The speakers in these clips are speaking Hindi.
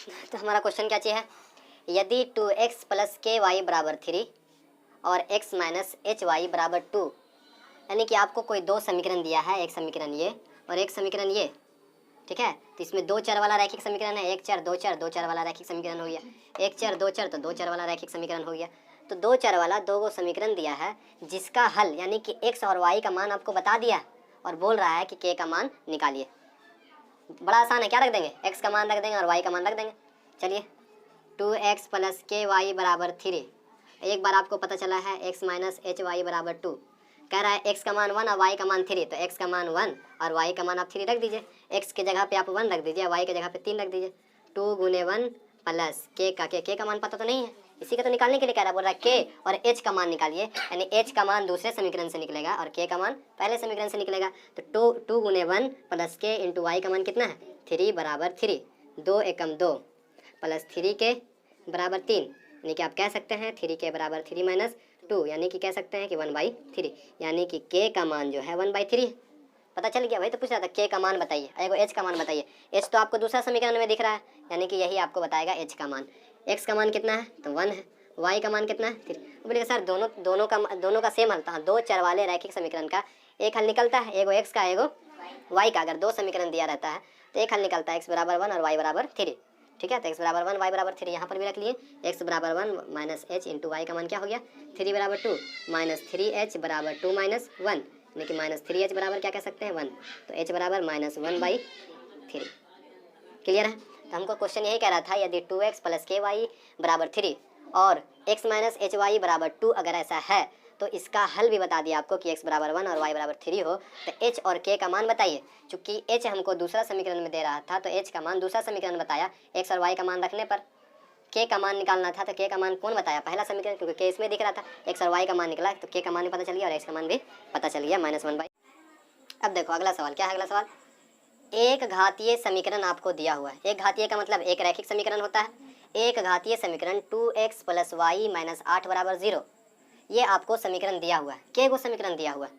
तो हमारा क्वेश्चन क्या चाहिए है, यदि 2x प्लस के वाई बराबर 3 और x माइनस एच वाई बराबर 2, यानी कि आपको कोई दो समीकरण दिया है, एक समीकरण ये और एक समीकरण ये, ठीक है। तो इसमें दो चर वाला रैखिक समीकरण है, एक चर दो चर वाला रैखिक समीकरण हो गया, एक चर दो चर तो दो चर वाला रैखिक समीकरण हो गया। तो दो चर वाला दो गो समीकरण दिया है जिसका हल यानी कि x और y का मान आपको बता दिया और बोल रहा है कि k का मान निकालिए। बड़ा आसान है, क्या रख देंगे, x का मान रख देंगे और y का मान रख देंगे। चलिए 2x प्लस के वाई बराबर 3, एक बार आपको पता चला है x माइनस एच वाई बराबर 2, कह रहा है x का मान 1 और y का मान 3, तो x का मान 1 और y का मान आप 3 रख दीजिए। x के जगह पे आप 1 रख दीजिए, y के जगह पे 3 रख दीजिए। 2 गुने 1 प्लस k का मान पता तो नहीं है, इसी का तो निकालने के लिए कह रहा है, बोल रहा है k और h का मान निकालिए, यानी h का मान दूसरे समीकरण से निकलेगा और k का मान पहले समीकरण से निकलेगा। तो 2 गुने 1 प्लस k इंटू वाई का मान कितना है, 3 बराबर 3, 2 एकम 2 प्लस 3 के बराबर 3, यानी कि आप कह सकते हैं 3 के बराबर 3 माइनस 2, यानी कि कह सकते हैं कि 1/3, यानी कि k का मान जो है 1/3 पता चल गया। भाई तो पूछ रहा था k का मान बताइए, एगो h का मान बताइए। h तो आपको दूसरा समीकरण में दिख रहा है, यानी कि यही आपको बताएगा h का मान। x का मान कितना है, तो 1 है। y का मान कितना है, 3। बोलिए सर दोनों का सेम हल था, दो चर वाले रैखिक समीकरण का एक हल निकलता है, एगो x का एगो y का। अगर दो समीकरण दिया रहता है तो एक हल निकलता है, x बराबर 1 और y बराबर 3, ठीक है। तो x बराबर 1 y बराबर 3 यहाँ पर भी रख लिए, x बराबर 1 माइनस एच इंटू वाई का मान क्या हो गया, 3 बराबर 2 माइनस 3h बराबर 2 माइनस 1, यानी कि माइनस 3h बराबर क्या कह सकते हैं 1, तो h बराबर माइनस 1/3। क्लियर है। तो हमको क्वेश्चन यही कह रहा था, यदि 2x प्लस के वाई बराबर 3 और x माइनस एच वाई बराबर 2 अगर ऐसा है तो इसका हल भी बता दिया आपको कि x बराबर 1 और y बराबर 3 हो, तो h और k का मान बताइए। चूंकि h हमको दूसरा समीकरण में दे रहा था तो h का मान दूसरा समीकरण बताया, x और y का मान रखने पर k का मान निकालना था, तो k का मान कौन बताया, पहला समीकरण, क्योंकि k इसमें दिख रहा था, x और y का मान निकला तो k का मान भी पता चल गया और x का मान भी पता चल गया -1/। अब देखो अगला सवाल क्या है, अगला सवाल, एक घातीय समीकरण आपको दिया हुआ है। एक घातीय का मतलब एक रैखिक समीकरण होता है। एक घातीय समीकरण 2x प्लस वाई माइनस 8 बराबर 0, ये आपको समीकरण दिया हुआ है। क्या वो समीकरण दिया हुआ है,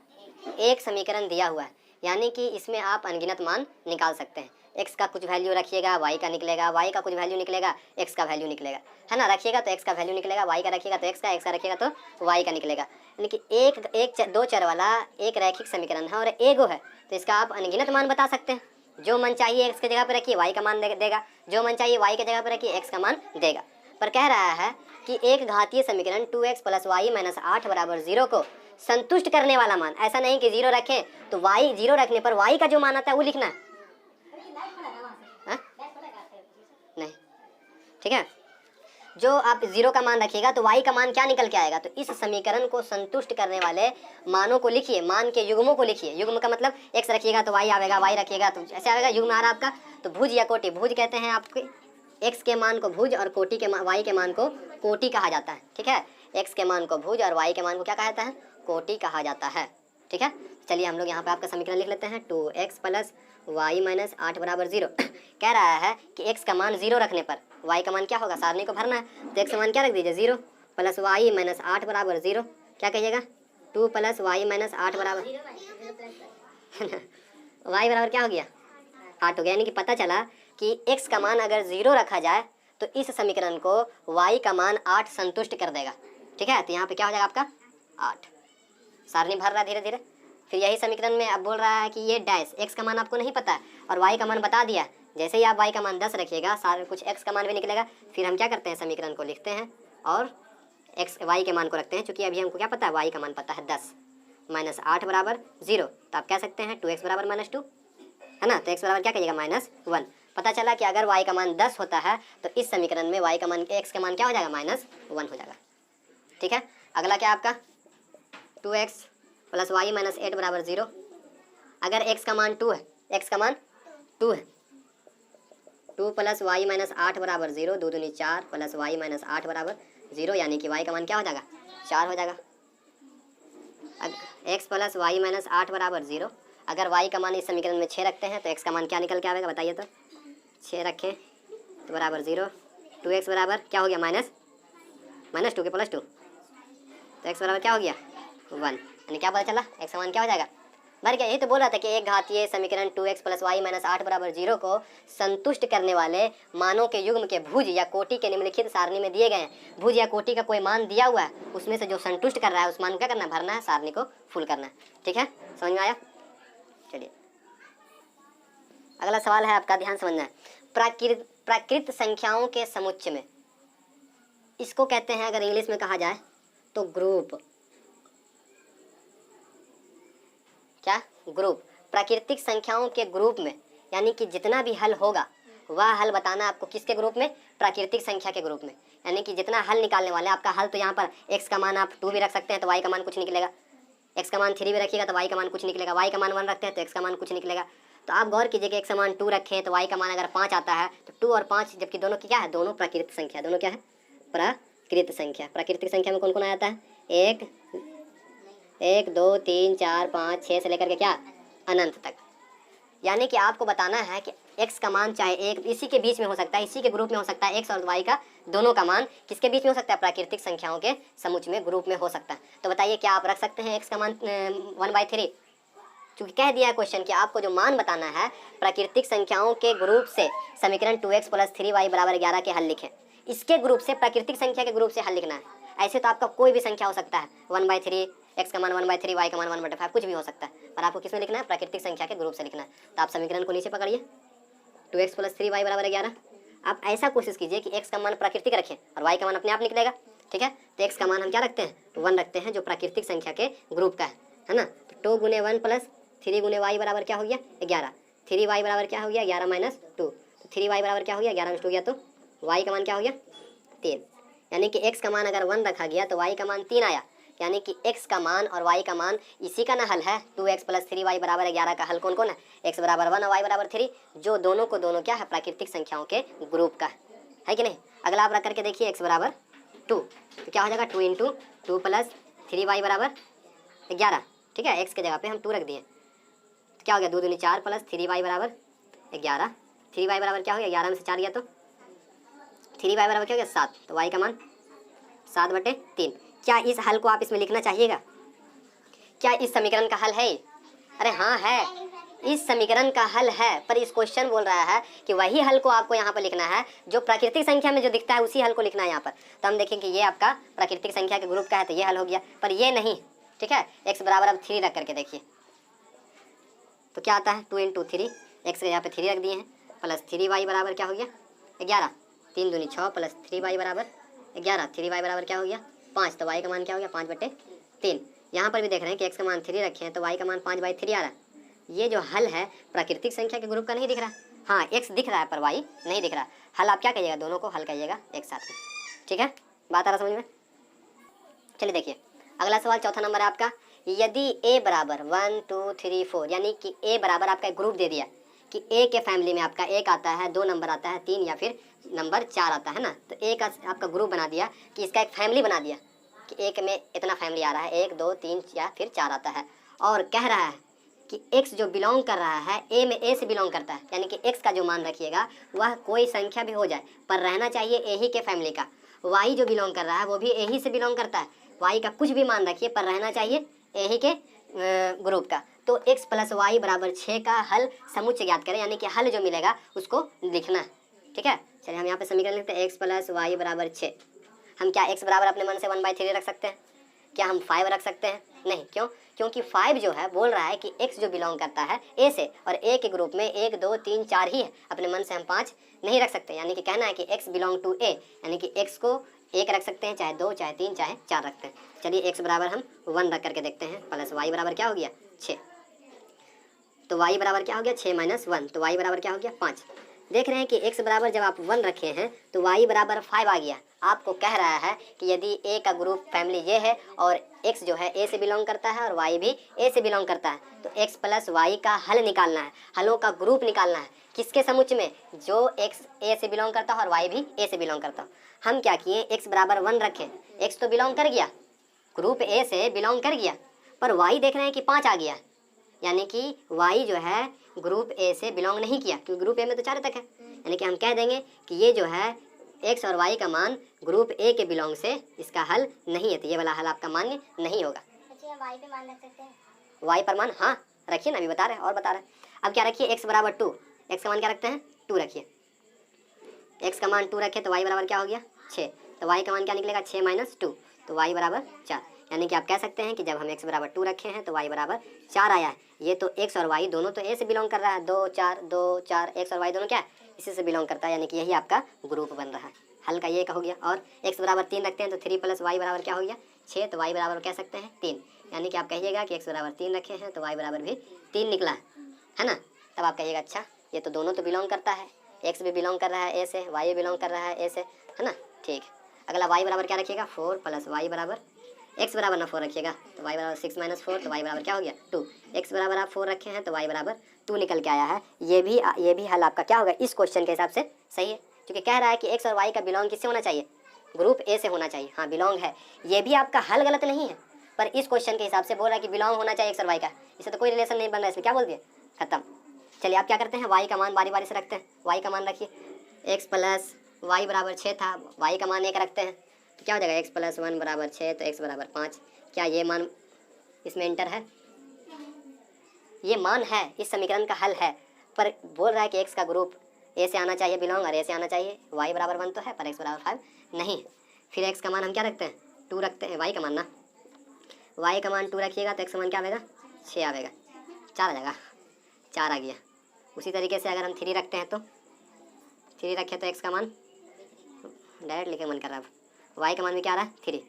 एक समीकरण दिया हुआ है, यानी कि इसमें आप अनगिनत मान निकाल सकते हैं। x का कुछ वैल्यू रखिएगा y का निकलेगा, y का कुछ वैल्यू निकलेगा x का वैल्यू निकलेगा, है ना। रखिएगा तो x का वैल्यू निकलेगा, y का रखिएगा तो x का रखिएगा तो y का निकलेगा। यानी कि दो चर वाला एक रैखिक समीकरण है और एगो है, तो इसका आप अनगिनत मान बता सकते हैं। जो मन चाहिए x के जगह पर रखिए y का मान देगा, जो मन चाहिए y के जगह पर रखिए x का मान देगा। पर कह रहा है कि एक घातीय समीकरण 2x प्लस वाई माइनस 8 बराबर 0 को संतुष्ट करने वाला मान, ऐसा नहीं कि 0 रखें तो y 0 रखने पर y का जो मान आता है वो लिखना है, नहीं, ठीक है। जो आप 0 का मान रखिएगा तो y का मान क्या निकल के आएगा, तो इस समीकरण को संतुष्ट करने वाले मानों को लिखिए, मान के युग्मों को लिखिए। युग्म का मतलब x रखिएगा तो y आवेगा, y रखिएगा तो ऐसे आवेगा, युग्म आ रहा आपका। तो भुज या कोटि, भुज कहते हैं आपके x के मान को भुज और कोटि के y के मान को कोटि कहा जाता है, ठीक है। x के मान को भुज और y के मान को क्या कहा जाता है, कोटि कहा जाता है, ठीक है। चलिए हम लोग यहाँ पे आपका समीकरण लिख लेते हैं, 2x प्लस वाई माइनस 8 बराबर 0। कह रहा है कि x का मान 0 रखने पर y का मान क्या होगा, सारणी को भरना है, तो x का मान क्या रख दीजिए 0 प्लस वाई माइनस 8 बराबर 0, क्या कहिएगा 2 प्लस वाई माइनस 8 बराबर y बराबर क्या हो गया 8 हो गया। यानी कि पता चला कि x का मान अगर 0 रखा जाए तो इस समीकरण को y का मान 8 संतुष्ट कर देगा, ठीक है। तो यहाँ पे क्या हो जाएगा आपका 8, सारणी भर रहा है धीरे धीरे। फिर यही समीकरण में अब बोल रहा है कि ये डैश, x का मान आपको नहीं पता है और y का मान बता दिया, जैसे ही आप y का मान 10 रखिएगा सारे कुछ x का मान भी निकलेगा। फिर हम क्या करते हैं, समीकरण को लिखते हैं और y के मान को रखते हैं, चूँकि अभी हमको क्या पता है, y का मान पता है 10 माइनस 8 बराबर 0, तो आप कह सकते हैं 2x बराबर -2, है ना। तो x बराबर क्या कहिएगा -1। पता चला कि अगर y का मान 10 होता है तो इस समीकरण में y का मान x का मान क्या हो जाएगा -1 हो जाएगा, ठीक है। अगला क्या आपका 2x प्लस वाई माइनस 8 बराबर 0। अगर x का मान 2 है, x का मान 2 है, 2 प्लस वाई माइनस 8 बराबर 0, 2 दूनी 4 प्लस वाई माइनस 8 बराबर 0, यानी कि y का मान क्या हो जाएगा 4 हो जाएगा। x प्लस वाई माइनस 8 बराबर 0, अगर y का मान इस समीकरण में 6 रखते हैं तो x का मान क्या निकल के आएगा बताइए, तो 6 रखें तो बराबर 0, 2x बराबर क्या हो गया -2 के प्लस 2, तो x बराबर क्या हो गया 1, यानी क्या पता चला x का मान क्या हो जाएगा भर गया। यही तो बोल रहा था कि एक घातीय समीकरण 2x + y - 8 = 0 को संतुष्ट करने वाले मानों के युग्म के भुज या कोटि के निम्नलिखित सारणी में दिए गए हैं। भुज या कोटि का कोई मान दिया हुआ है, उसमें से जो संतुष्ट कर रहा है उस मान को क्या करना है, भरना है, सारणी को फुल करना है। ठीक है, समझ में आया? चलिए अगला सवाल है आपका, ध्यान समझना है। प्राकृत संख्याओं के समुच्चय में, इसको कहते हैं अगर इंग्लिश में कहा जाए तो ग्रुप। क्या? ग्रुप। प्राकृतिक संख्याओं के ग्रुप में, यानी कि जितना भी हल होगा वह हल बताना आपको किसके ग्रुप में? प्राकृतिक संख्या के ग्रुप में। यानी कि जितना हल निकालने वाले आपका हल, तो यहाँ पर x का मान आप 2 भी रख सकते हैं तो y का मान कुछ निकलेगा, x का मान 3 भी रखिएगा तो y का मान कुछ निकलेगा, y का मान 1 रखते हैं तो x का मान कुछ निकलेगा। तो आप गौर कीजिए कि x का मान 2 रखें तो y का मान अगर 5 आता है तो 2 और 5, जबकि दोनों की क्या है, दोनों प्राकृतिक संख्या, दोनों क्या है? प्राकृत संख्या। प्राकृतिक संख्या में कौन कौन आता है? 1 2 3 4 5 6 से लेकर के क्या, अनंत तक। यानी कि आपको बताना है कि x का मान चाहे एक इसी के बीच में हो सकता है, इसी के ग्रुप में हो सकता है, x और y का दोनों का मान किसके बीच में हो सकता है? प्राकृतिक संख्याओं के समुच्चय में, ग्रुप में हो सकता है। तो बताइए क्या आप रख सकते हैं x का मान 1/3? चूंकि कह दिया है क्वेश्चन कि आपको जो मान बताना है प्राकृतिक संख्याओं के ग्रुप से समीकरण 2x + 3y = 11 के हल लिखें। इसके ग्रुप से, प्राकृतिक संख्या के ग्रुप से हल लिखना है। ऐसे तो आपका कोई भी संख्या हो सकता है, 1/3, x का मान 1/3, y का मान 1/5, कुछ भी हो सकता है, पर आपको किसमें लिखना है? प्राकृतिक संख्या के ग्रुप से लिखना है। तो आप समीकरण को नीचे पकड़िए, 2x + 3y = 11। आप ऐसा कोशिश कीजिए कि x का मान प्राकृतिक रखें और y का मान अपने आप निकलेगा। ठीक है, तो x का मान हम क्या रखते हैं? 1 रखते हैं, जो प्राकृतिक संख्या के ग्रुप का है ना। तो 2 × 1 + 3 × y बराबर क्या हो गया? 11। 3y बराबर क्या हो गया? 11 - 2। तो 3y बराबर क्या हो गया? 11 - 2 गया, तो y का मान क्या हो गया? 3। यानी कि x का मान अगर 1 रखा गया तो y का मान 3 आया। यानी कि x का मान और y का मान इसी का ना हल है। 2x + 3y = 11 का हल कौन कौन है? x = 1 और y = 3, जो दोनों को दोनों क्या है? प्राकृतिक संख्याओं के ग्रुप का है कि नहीं। अगला आप रख करके देखिए, x = 2, तो क्या हो जाएगा? 2 × 2 + 3y = 11। ठीक है, x के जगह पे हम 2 रख दिए, तो क्या हो गया? 2 दूनी 4 + 3y = 11। 3y बराबर क्या हो गया? 11 में से 4 गया तो 3y बराबर क्या हो गया? 7। तो y का मान 7/3। क्या इस हल को आप इसमें लिखना चाहिएगा? क्या इस समीकरण का हल है? अरे हाँ है, इस समीकरण का हल है, पर इस क्वेश्चन बोल रहा है कि वही हल को आपको यहाँ पर लिखना है जो प्राकृतिक संख्या में जो दिखता है, उसी हल को लिखना है यहाँ पर। तो हम देखें कि ये आपका प्राकृतिक संख्या के ग्रुप का है तो ये हल हो गया, पर ये नहीं। ठीक है, x बराबर अब 3 रख करके देखिए तो क्या आता है? 2 × 3, x के यहाँ पे 3 रख दिए हैं, प्लस 3y बराबर क्या हो गया? 11। 3 दूनी 6 + 3y = 11। 3y बराबर क्या हो गया? 5। तो y का मान क्या हो गया? 5/3। यहाँ पर भी देख रहे हैं कि x का मान 3 रखे हैं तो y का मान 5/3 आ रहा है। ये जो हल है प्राकृतिक संख्या के ग्रुप का नहीं दिख रहा। हाँ, x दिख रहा है पर y नहीं दिख रहा। हल आप क्या कहिएगा? दोनों को हल कहिएगा एक साथ में। ठीक है, बात आ रहा समझ में? चलिए देखिए अगला सवाल, चौथा नंबर है आपका। यदि a बराबर 1 2 3 4, यानी कि a बराबर आपका एक ग्रुप दे दिया कि a के फैमिली में आपका 1 आता है, 2 नंबर आता है, 3 या फिर नंबर 4 आता है ना। तो a का आपका ग्रुप बना दिया कि इसका एक फैमिली बना दिया कि एक में इतना फैमिली आ रहा है, 1 2 3 या फिर 4 आता है, और कह रहा है कि x जो बिलोंग कर रहा है a में a से बिलोंग करता है, यानी कि x का जो मान रखिएगा वह कोई संख्या भी हो जाए पर रहना चाहिए a ही के फैमिली का। y जो बिलोंग कर रहा है वो भी a ही से बिलोंग करता है, y का कुछ भी मान रखिए पर रहना चाहिए a ही के ग्रुप का। तो x + y = 6 का हल समुच्चय ज्ञात करें, यानी कि हल जो मिलेगा उसको लिखना है। ठीक है, चलिए हम यहाँ पे समीकरण लिखते हैं, x + y = 6। हम क्या x बराबर अपने मन से 1/3 रख सकते हैं? क्या हम 5 रख सकते हैं? नहीं। क्यों? क्योंकि 5 जो है बोल रहा है कि x जो बिलोंग करता है a से, और a के ग्रुप में 1 2 3 4 ही है, अपने मन से हम 5 नहीं रख सकते। यानी कि कहना है कि x बिलोंग टू a, यानी कि x को 1 रख सकते हैं, चाहे 2 चाहे 3 चाहे 4 रखते हैं। चलिए x बराबर हम 1 रख करके देखते हैं, प्लस y बराबर क्या हो गया? 6। तो y बराबर क्या हो गया? 6 - 1, तो y बराबर क्या हो गया? 5। देख रहे हैं कि x बराबर जब आप 1 रखे हैं तो y बराबर 5 आ गया। आपको कह रहा है कि यदि a का ग्रुप फैमिली ये है और x जो है a से बिलोंग करता है और y भी a से बिलोंग करता है, तो x + y का हल निकालना है, हलों का ग्रुप निकालना है। किसके समुच्चय में? जो x a से बिलोंग करता है और y भी a से बिलोंग करता है। हम क्या किए? x बराबर 1 रखें, x तो बिलोंग कर गया, ग्रुप a से बिलोंग कर गया, पर y देख रहे हैं कि 5 आ गया, यानी कि y जो है ग्रुप a से बिलोंग नहीं किया, क्योंकि ग्रुप a में तो 4 तक है। यानी कि हम कह देंगे कि ये जो है x और y का मान ग्रुप a के बिलोंग से इसका हल नहीं है, तो ये वाला हल आपका मान्य नहीं होगा। अच्छा, y पे मान रख सकते हैं? y पर मान, हाँ रखिए ना, अभी बता रहे हैं और बता रहे हैं। अब क्या रखिए, x बराबर 2, x का मान क्या रखते हैं 2 रखिए, x का मान 2 रखे तो y बराबर क्या हो गया 6, तो y का मान क्या निकलेगा 6 - 2, तो y बराबर 4। यानी कि आप कह सकते हैं कि जब हम x बराबर 2 रखे हैं तो y बराबर 4 आया है। ये तो x और y दोनों तो a से बिलोंग कर रहा है, 2 4 2 4, x और y दोनों क्या है इसी से बिलोंग करता है, यानी कि यही आपका ग्रुप बन रहा है। हल का ये का हो गया। और x बराबर 3 रखते हैं तो 3 + y बराबर क्या हो गया 6, तो y बराबर कह सकते हैं 3। यानी कि आप कहिएगा कि x बराबर 3 रखे हैं तो y बराबर भी 3 निकला है ना। तब आप कहिएगा अच्छा ये तो दोनों तो बिलोंग करता है, x भी बिलोंग कर रहा है a से, y भी बिलोंग कर रहा है a से, है ना। ठीक, अगला y बराबर क्या रखिएगा 4 + y बराबर, x बराबर ना 4 रखिएगा तो y बराबर 6 - 4, तो y बराबर क्या हो गया 2। x बराबर आप 4 रखे हैं तो y बराबर 2 निकल के आया है। ये भी हल आपका क्या होगा इस क्वेश्चन के हिसाब से सही है, क्योंकि कह रहा है कि x और y का बिलोंग किससे होना चाहिए, ग्रुप ए से होना चाहिए। हाँ बिलोंग है, ये भी आपका हल गलत नहीं है, पर इस क्वेश्चन के हिसाब से बोल रहा है कि बिलोंग होना चाहिए x और y का, इससे तो कोई रिलेशन नहीं बन रहा है, इसलिए क्या बोल दिए खत्म। चलिए आप क्या करते हैं, y का मान बारी बारी से रखते हैं। y का मान रखिए, x + y बराबर 6 था, y का मान 1 रखते हैं तो क्या हो जाएगा x + 1 बराबर 6, तो x बराबर 5। क्या ये मान इसमें इंटर है, ये मान है, इस समीकरण का हल है, पर बोल रहा है कि x का ग्रुप a से आना चाहिए बिलोंग, और a से आना चाहिए। y बराबर 1 तो है पर x बराबर 5 नहीं। फिर x का मान हम क्या रखते हैं 2 रखते हैं, y का मान ना, y का मान 2 रखिएगा तो x का मान क्या आएगा 6 आएगा, 4 आ जाएगा, 4 आ गया। उसी तरीके से अगर हम 3 रखते हैं तो 3 रखे तो x का मान डायरेक्ट लिखे मन कर रहा है, y का मान भी क्या आ रहा है 3।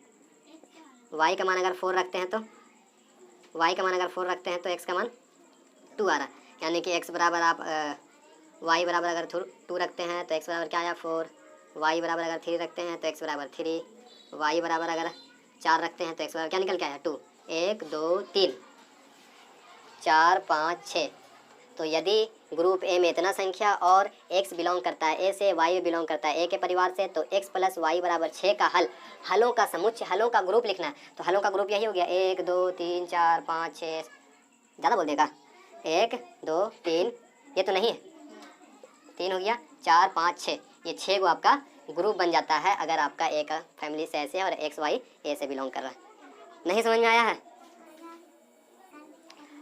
y का मान अगर 4 रखते हैं तो y का मान अगर 4 रखते हैं तो x का मान 2 आ रहा है, यानी कि x बराबर आप y बराबर अगर 2 रखते हैं तो x बराबर क्या आया 4, y बराबर अगर 3 रखते हैं तो x बराबर 3, y बराबर अगर 4 रखते हैं तो x बराबर क्या निकल के आया 2। 1 2 3 4 5 6। तो यदि ग्रुप ए में इतना संख्या और x बिलोंग करता है a से, y भी बिलोंग करता है a के परिवार से, तो x + y बराबर 6 का हल, हलों का समुच्चय, हलों का ग्रुप लिखना है। तो हलों का ग्रुप यही हो गया 1 2 3 4 5 6, ज़्यादा बोल देगा 1 2 3, ये तो नहीं है 3 हो गया 4 5 6, ये 6 को आपका ग्रुप बन जाता है अगर आपका एक फैमिली से ऐसे और x y a से बिलोंग कर रहा है। नहीं समझ में आया है।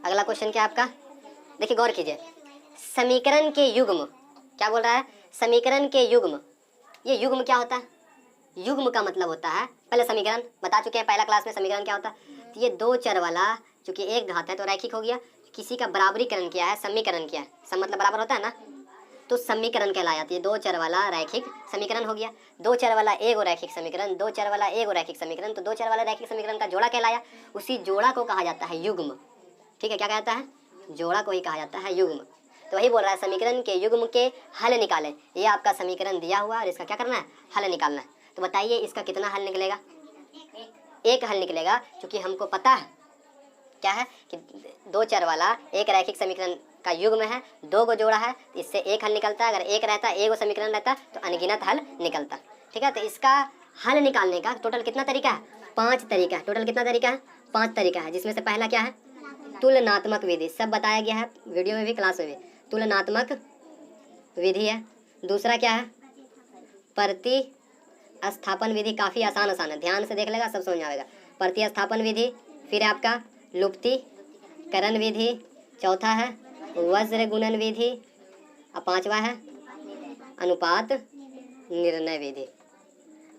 अगला क्वेश्चन क्या आपका, देखिए गौर कीजिए, समीकरण के युग्म, क्या बोल रहा है समीकरण के युग्म। ये युग्म क्या होता है, युग्म का मतलब होता है, पहले समीकरण बता चुके हैं पहला क्लास में समीकरण क्या होता है। तो ये 2 चर वाला चूंकि एक घात है तो रैखिक हो गया, किसी का बराबरीकरण किया है, समीकरण किया है, सम मतलब बराबर होता है ना, तो समीकरण कहलाया। तो ये 2 चर वाला रैखिक समीकरण हो गया। 2 चर वाला एगो रैखिक समीकरण, 2 चर वाला एगो रैखिक समीकरण, तो 2 चर वाला रैखिक समीकरण का जोड़ा कहलाया, उसी जोड़ा को कहा जाता है युग्म। ठीक है, क्या कहता है, जोड़ा को ही कहा जाता है युग्म। तो वही बोल रहा है समीकरण के युग्म के हल निकालें। ये आपका समीकरण दिया हुआ और इसका क्या करना है, हल निकालना है। तो बताइए इसका कितना हल निकलेगा, एक हल निकलेगा, क्योंकि हमको पता है क्या है कि 2 चर वाला एक रैखिक समीकरण का युग्म है, 2 को जोड़ा है, इससे एक हल निकलता है। अगर एक रहता, एगो समीकरण रहता तो अनगिनत हल निकलता। ठीक है, तो इसका हल निकालने का टोटल कितना तरीका है, 5 तरीका है। टोटल कितना तरीका है, 5 तरीका है, जिसमें से पहला क्या है तुलनात्मक विधि, सब बताया गया है वीडियो में भी क्लास में भी, तुलनात्मक विधि है। दूसरा क्या है प्रतिस्थापन विधि, काफ़ी आसान है, ध्यान से देख लेगा सब समझ आएगा। प्रतिस्थापन विधि, फिर आपका लुप्तीकरण विधि, चौथा है वज्र गुणन विधि, और 5वां है अनुपात निर्णय विधि,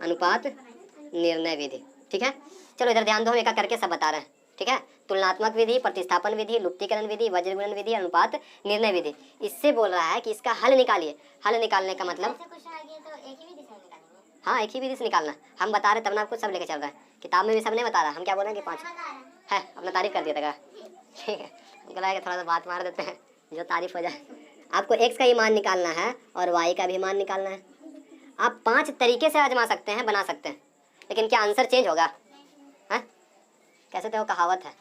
अनुपात निर्णय विधि। ठीक है, चलो इधर ध्यान दो, हम एक एक करके सब बता रहे हैं। ठीक है, तुलनात्मक विधि, प्रतिस्थापन विधि, लुप्तीकरण विधि, वज्रगुणन विधि, अनुपात निर्णय विधि। इससे बोल रहा है कि इसका हल निकालिए। हल निकालने का मतलब हाँ एक ही विधि से निकालना, हम बता रहे तब ना आपको सब लेके चल रहा है, किताब में भी सब नहीं बता रहा, हम क्या बोल रहे हैं कि 5 है, अपना तारीफ कर दिया था। ठीक है, हमको लगा कि थोड़ा सा बात मार देते हैं जो तारीफ हो जाए। आपको x का ही मान निकालना है और y का भी मान निकालना है। आप 5 तरीके से आजमा सकते हैं, बना सकते हैं, लेकिन क्या आंसर चेंज होगा, है कैसे, तो वो कहावत है,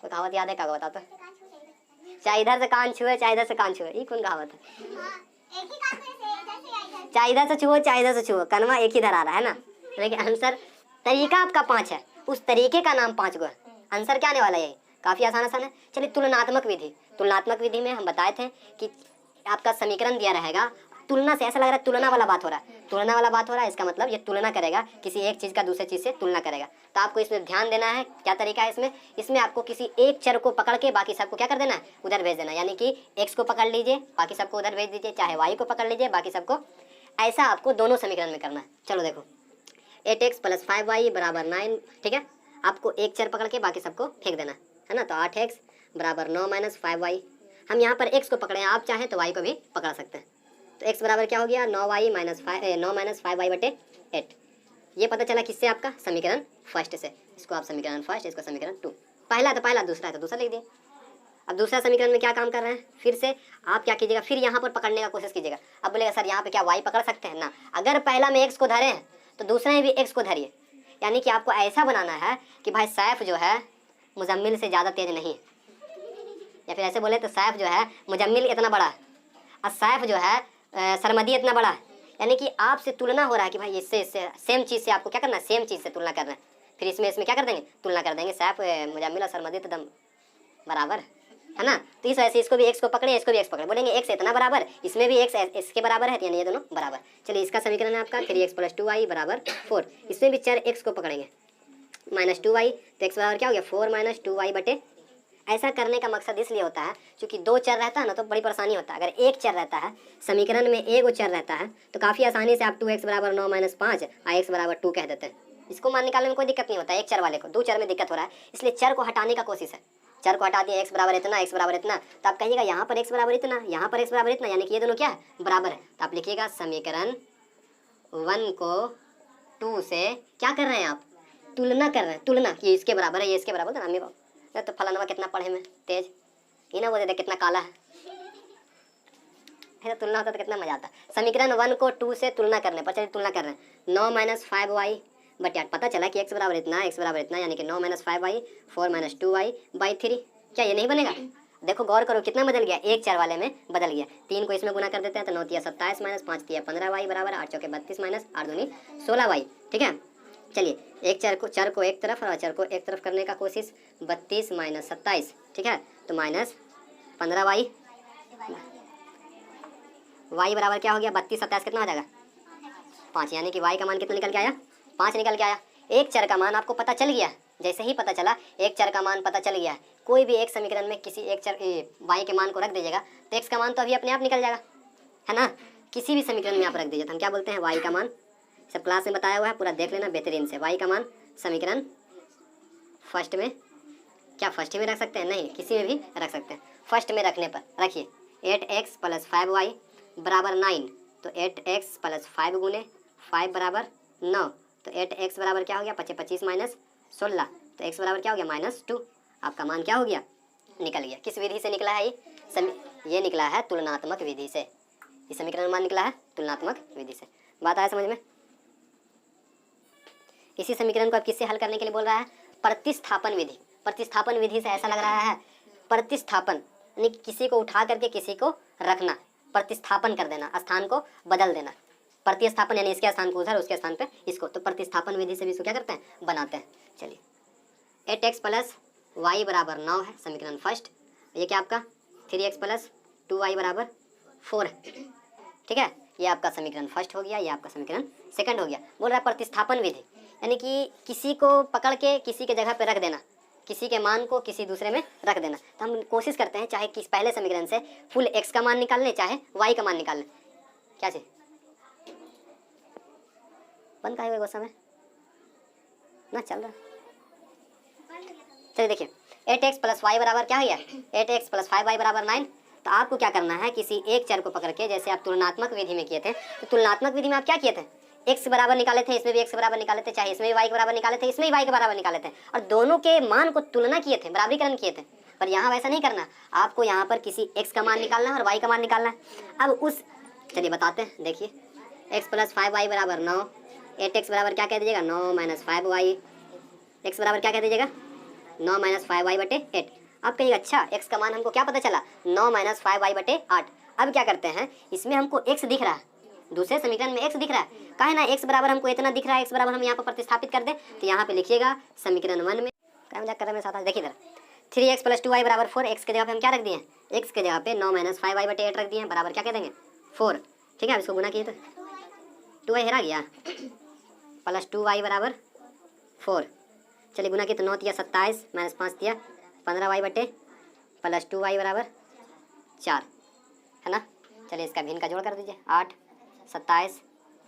कोई कहावत याद है, क्या बता तो, चाहे इधर से कान छुए चाहे इधर से कान छुए, ये कौन कहावत है, चाहे इधर से छुओ चाहे इधर से छुओ, कनवा एक ही इधर आ रहा है ना। लेकिन आंसर तरीका आपका 5 है, उस तरीके का नाम 5 गो है, आंसर क्या आने वाला है, काफ़ी आसान है। चलिए तुलनात्मक विधि, तुलनात्मक विधि में हम बताए थे कि आपका समीकरण दिया रहेगा, तुलना से ऐसा लग रहा है तुलना वाला बात हो रहा है, तुलना वाला बात हो रहा है, इसका मतलब ये तुलना करेगा, किसी एक चीज़ का दूसरे चीज़ से तुलना करेगा। तो आपको इसमें ध्यान देना है, क्या तरीका है इसमें, इसमें आपको किसी एक चर को पकड़ के बाकी सबको क्या कर देना है, उधर भेज देना। यानी कि x को पकड़ लीजिए, बाकी सबको उधर भेज दीजिए, चाहे y को पकड़ लीजिए, बाकी सबको, ऐसा आपको दोनों समीकरण में करना है। चलो देखो 8x + 5y = 9, ठीक है। आपको एक चर पकड़ के बाकी सबको फेंक देना है ना। तो 8x = 9 - 5y, हम यहाँ पर x को पकड़े हैं, आप चाहें तो y को भी पकड़ सकते हैं। तो x बराबर क्या हो गया, 9 - 5y/8। ये पता चला किससे, आपका समीकरण फर्स्ट से। इसको आप समीकरण फर्स्ट, इसको समीकरण 2। पहला तो पहला, दूसरा है तो दूसरा लिख दिए। अब दूसरा समीकरण में क्या काम कर रहे हैं, फिर से आप क्या कीजिएगा, फिर यहाँ पर पकड़ने का कोशिश कीजिएगा। अब बोलेगा सर यहाँ पे क्या y पकड़ सकते हैं ना, अगर पहला में x को धरे हैं तो दूसरे में भी x को धरिए। यानी कि आपको ऐसा बनाना है कि भाई सैफ जो है मुजम्मिल से ज़्यादा तेज नहीं है, या फिर ऐसे बोले तो सैफ जो है मुजम्मिल इतना बड़ा है और सैफ जो है सरमदी इतना बड़ा है। यानी कि आपसे तुलना हो रहा है कि भाई इससे सेम चीज़ से आपको क्या करना है, सेम चीज़ से तुलना करना है। फिर इसमें क्या कर देंगे, तुलना कर देंगे, सैफ मुजम्मिल और सरमदी एकदम बराबर है ना। तो इस वजह से इसको भी x को पकड़े, इसको भी x पकड़े, बोलेंगे x इतना बराबर, इसमें भी x इसके बराबर है, यानी ये दोनों बराबर। चलिए इसका समीकरण है आपका 3x + 2y = 4। इसमें भी चर x को पकड़ेंगे, -2y, तो x बराबर क्या हो गया, 4 - 2y/। ऐसा करने का मकसद इसलिए होता है क्योंकि दो चर रहता है ना तो बड़ी परेशानी होता है। अगर एक चर रहता है, समीकरण में एक चर रहता है, तो काफ़ी आसानी से आप 2x = 9 - 5 और x = 2 कह देते हैं। इसको मान निकालने में कोई दिक्कत नहीं होता है। एक चर वाले को दो चर में दिक्कत हो रहा है, इसलिए चर को हटाने का कोशिश है। चर को हटा दिया, x बराबर इतना, x बराबर इतना, तो आप कहिएगा यहाँ पर x बराबर इतना, यहाँ पर x बराबर इतना, यानी कि ये दोनों क्या है, बराबर है। तो आप लिखिएगा समीकरण 1 को 2 से क्या कर रहे हैं आप, तुलना कर रहे हैं, तुलना, ये इसके बराबर है, ये इसके बराबर है। अम्मी बाबू तो फलाना कितना पढ़े में तेज, ये ना बोले थे कितना काला है, फिर तुलना होता तो कितना मजा आता। समीकरण 1 को 2 से तुलना करने पर, चलिए तुलना कर रहे हैं, 9 - 5y/8। पता चला कि x बराबर इतना, x बराबर इतना, यानी कि 9 - 5y 4 - 2y/3। क्या ये नहीं बनेगा, देखो गौर करो कितना बदल गया, एक चर वाले में बदल गया। 3 को इसमें गुना कर देते हैं तो 9 × 27 - 5 × 15y = 8 × 4 = 32 - 8 दूनी 16y, ठीक है। चलिए एक चर को एक तरफ और चर को एक तरफ करने का कोशिश, 32 - 27, ठीक है, तो -15y, y बराबर क्या हो गया, 32 27 कितना हो जाएगा, 5, यानी कि y का मान कितना निकल के आया, 5 निकल के आया। एक चर का मान आपको पता चल गया, जैसे ही पता चला एक चर का मान पता चल गया, कोई भी एक समीकरण में किसी एक चर y के मान को रख दीजिएगा तो x का मान तो अभी अपने आप निकल जाएगा, है ना। किसी भी समीकरण में आप रख दीजिए तो हम क्या बोलते हैं, y का मान, सब क्लास में बताया हुआ है, पूरा देख लेना बेहतरीन से। y का मान समीकरण फर्स्ट में, क्या फर्स्ट में रख सकते हैं, नहीं किसी में भी रख सकते हैं। फर्स्ट में रखने पर रखिए 8x + 5y = 9, तो 8x + 5 गुने 5 = 9, तो 8x बराबर क्या हो गया, 25 - 16, तो x बराबर क्या हो गया, -2। आपका मान क्या हो गया, निकल गया। किस विधि से निकला है ये निकला है तुलनात्मक विधि से। इस समीकरण मान निकला है तुलनात्मक विधि से। बात आया समझ में। इसी समीकरण को अब किससे हल करने के लिए बोल रहा है, प्रतिस्थापन विधि। प्रतिस्थापन विधि से ऐसा लग रहा है, प्रतिस्थापन यानी किसी को उठा करके किसी को रखना, प्रतिस्थापन कर देना, स्थान को बदल देना। प्रतिस्थापन यानी इसके स्थान को उधर, उसके स्थान पे इसको, तो प्रतिस्थापन विधि से भी इसको क्या करते हैं, बनाते हैं। चलिए 8x + y = 9 है समीकरण फर्स्ट, ये क्या आपका 3x + 2y = 4 है, ठीक है। ये आपका समीकरण फर्स्ट हो गया, ये आपका समीकरण सेकंड हो गया। बोल रहा है प्रतिस्थापन विधि, यानी कि किसी को पकड़ के किसी के जगह पे रख देना, किसी के मान को किसी दूसरे में रख देना। तो हम कोशिश करते हैं चाहे किस पहले समीकरण से फुल x का मान निकाल लें, चाहे y का मान निकाल लें। क्या चीज बंद का है वो समय ना चल रहा। चलिए देखिए 8x + y बराबर क्या हो गया, 8x + 5y = 9। तो आपको क्या करना है, किसी एक चर को पकड़ के, जैसे आप तुलनात्मक विधि में किए थे, तो तुलनात्मक विधि में आप क्या किए थे, x बराबर निकाले थे, इसमें भी x बराबर निकाले थे, चाहे इसमें भी y के बराबर निकाले थे, इसमें भी y के बराबर निकाले थे, और दोनों के मान को तुलना किए थे, बराबरीकरण किए थे। पर यहाँ वैसा नहीं करना, आपको यहाँ पर किसी x का मान निकालना है और y का मान निकालना है। अब उस, चलिए बताते हैं, देखिए x + 5y = 9, 8x बराबर क्या कह दीजिएगा, 9 - 5y, x बराबर क्या कह दीजिएगा, 9 - 5y/8। अब कहिएगा अच्छा x का मान हमको क्या पता चला, 9 - 5y/8। अब क्या करते हैं, इसमें हमको x दिख रहा है, दूसरे समीकरण में x दिख रहा है, कहे ना x बराबर हमको इतना दिख रहा है, x बराबर हम यहाँ पर प्रतिस्थापित कर दें, तो यहाँ पे लिखिएगा समीकरण 1 में, क्या मजाक कर रहे हैं मेरे साथ, देखिए इधर 3x + 2y = 4, x के जगह पे हम क्या रख दिए, x के जगह पे 9 - 5y/8 रख दिए, बराबर क्या कह देंगे 4। ठीक है, अब इसको गुना किए तो 2y हेरा गया प्लस 2y बराबर 4। चलिए गुना किए तो 9 तिया 27 माइनस 5 तिया 15y बटे प्लस 2y बराबर 4, है ना। चलिए इसका भिन्न का जोड़ कर दीजिए। 8 27